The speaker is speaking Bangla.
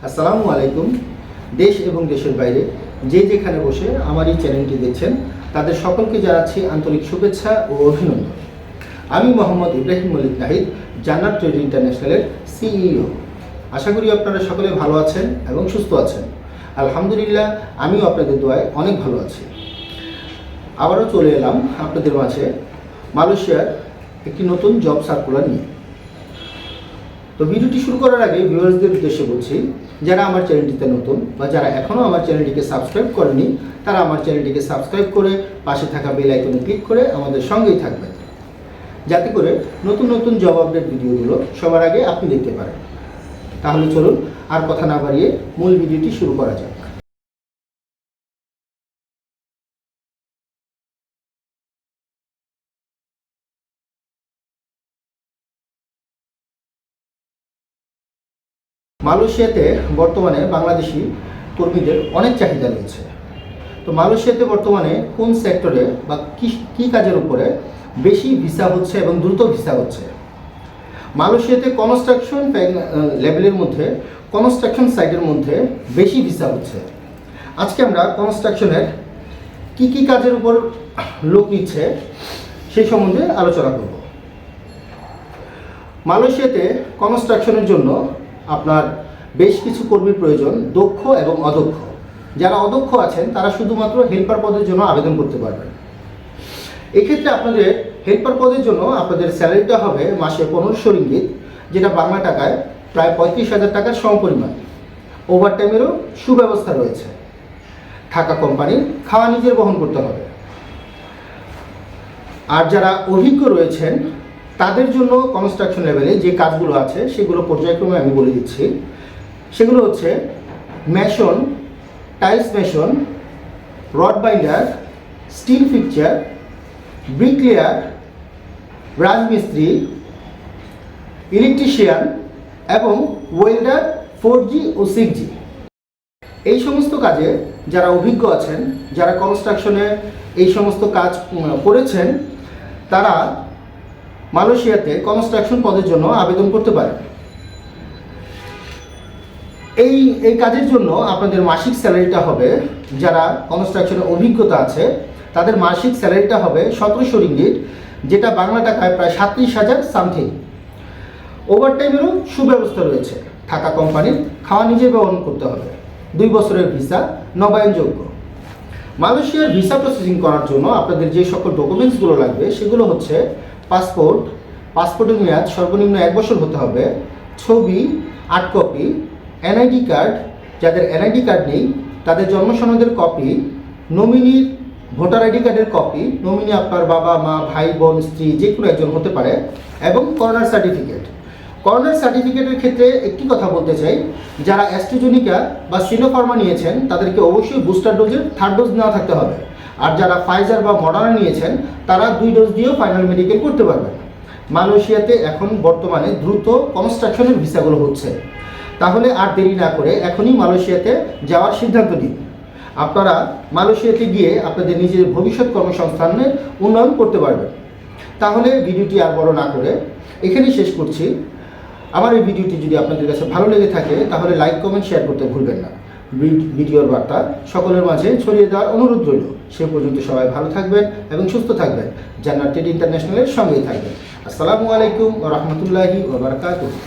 আসসালামু আলাইকুম। দেশ এবং দেশের বাইরে যে যেখানে বসে আমার এই চ্যানেলটি দেখছেন তাদের সকলকে জানাচ্ছি আন্তরিক শুভেচ্ছা ও অভিনন্দন। আমি মোহাম্মদ ইব্রাহিম মল্লিক নাহিদ, জান্নাত ট্রেড ইন্টারন্যাশনালের সিইও। আশা করি আপনারা সকলে ভালো আছেন এবং সুস্থ আছেন। আলহামদুলিল্লাহ, আমিও আপনাদের দোয়ায় অনেক ভালো আছি। আবারও চলে এলাম আপনাদের মাঝে মালয়েশিয়ার একটি নতুন জব সার্কুলার নিয়ে। তো ভিডিওটি শুরু করার আগে ভিউয়ার্সদের উদ্দেশ্যে বলছি, যারা আমার চ্যানেলটিতে নতুন বা যারা এখনও আমার চ্যানেলটিকে সাবস্ক্রাইব করেনি তারা আমার চ্যানেলটিকে সাবস্ক্রাইব করে পাশে থাকা বেল আইকনে ক্লিক করে আমাদের সঙ্গেই থাকবেন, যাতে করে নতুন নতুন জব আপডেট ভিডিওগুলো সবার আগে আপনি দেখতে পারেন। তাহলে চলুন আর কথা না বাড়িয়ে মূল ভিডিওটি শুরু করা যাক। মালয়েশিয়াতে বর্তমানে বাংলাদেশি কর্মীদের অনেক চাহিদা রয়েছে। তো মালয়েশিয়াতে বর্তমানে কোন সেক্টরে বা কী কাজের উপরে বেশি ভিসা হচ্ছে এবং দ্রুত ভিসা হচ্ছে? মালয়েশিয়াতে কনস্ট্রাকশন লেভেলের মধ্যে, কনস্ট্রাকশন সাইটের মধ্যে বেশি ভিসা হচ্ছে। আজকে আমরা কনস্ট্রাকশনের কী কাজের উপর লোক নিচ্ছে সেই সম্বন্ধে আলোচনা করব। মালয়েশিয়াতে কনস্ট্রাকশনের জন্য আপনার বেশ কিছু কর্মীর প্রয়োজন, দক্ষ এবং অদক্ষ। যারা অদক্ষ আছেন তারা শুধুমাত্র হেল্পার পদের জন্য আবেদন করতে পারবেন। এক্ষেত্রে আপনাদের হেল্পার পদের জন্য আপনাদের স্যালারিটা হবে মাসে 1500 রিঙ্গিত, যেটা বাংলা টাকায় প্রায় 35,000 টাকার সমপরিমাণ। ওভারটাইমেরও সুব্যবস্থা রয়েছে। থাকা কোম্পানির, খাওয়া নিজের বহন করতে হবে। আর যারা অভিজ্ঞ রয়েছেন তাদের জন্য কনস্ট্রাকশন লেভেলে যে কাজগুলো আছে সেগুলো পর্যায়ক্রমে আমি বলে দিচ্ছি। সেগুলো হচ্ছে mason, tiles mason, rod binder, steel fixture, bricklayer, রাজমিস্ত্রি, ইলেকট্রিশিয়ান এবং ওয়েল্ডার 4G ও 6G। এই সমস্ত কাজে যারা অভিজ্ঞ আছেন, যারা কনস্ট্রাকশনে এই সমস্ত কাজ করেছেন, তারা মালয়েশিয়াতে কনস্ট্রাকশন পদের জন্য আবেদন করতে পারেন। এই কাজের জন্য আপনাদের মাসিক স্যালারিটা হবে, যারা কনস্ট্রাকশনের অভিজ্ঞতা আছে তাদের মাসিক স্যালারিটা হবে 1700 রিঙ্গিট, যেটা বাংলা টাকায় প্রায় 37,000 সামথিং। ওভারটাইমেরও সুব্যবস্থা রয়েছে। থাকা কোম্পানির, খাওয়া নিজে বহন করতে হবে। 2 বছরের ভিসা, নবায়নযোগ্য। মালয়েশিয়ার ভিসা প্রসেসিং করার জন্য আপনাদের যে সকল ডকুমেন্টসগুলো লাগবে সেগুলো হচ্ছে পাসপোর্টের মেয়াদ সর্বনিম্ন 1 বছর হতে হবে, ছবি 8 কপি, এনআইডি কার্ড, যাদের এনআইডি কার্ড নেই তাদের জন্ম সনদের কপি, নমিনির ভোটার আইডি কার্ডের কপি, নমিনি আপনার বাবা মা ভাই বোন স্ত্রী যে কোনো একজন হতে পারে, এবং করোনার সার্টিফিকেট। করোনার সার্টিফিকেটের ক্ষেত্রে একটি কথা বলতে চাই, যারা অ্যাস্ট্রাজেনিকা বা সিনোফার্মা নিয়েছেন তাদেরকে অবশ্যই বুস্টার ডোজের 3rd ডোজ নেওয়া থাকতে হবে। আর যারা ফাইজার বা মডার্না নিয়েছেন তারা 2 ডোজ দিয়েও ফাইনাল মেডিকেল করতে পারবেন। মালয়েশিয়াতে এখন বর্তমানে দ্রুত কনস্ট্রাকশনের ভিসাগুলো হচ্ছে। তাহলে আর দেরি না করে এখনই মালয়েশিয়াতে যাওয়ার সিদ্ধান্ত নিন। আপনারা মালয়েশিয়াতে গিয়ে আপনাদের নিজের ভবিষ্যৎ কর্মসংস্থানের উন্নয়ন করতে পারবেন। তাহলে ভিডিওটি আর বড় না করে এখানেই শেষ করছি। আমার এই ভিডিওটি যদি আপনাদের কাছে ভালো লেগে থাকে তাহলে লাইক, কমেন্ট, শেয়ার করতে ভুলবেন না। ভিডিওর বার্তা সকলের মাঝে ছড়িয়ে দেওয়ার অনুরোধ রইল। সে পর্যন্ত সবাই ভালো থাকবেন এবং সুস্থ থাকবেন। জান্নাত ট্রেড ইন্টারন্যাশনালের সঙ্গেই থাকবেন। আসসালামু আলাইকুম ওয়া রাহমাতুল্লাহি ওয়া বারাকাতুহু।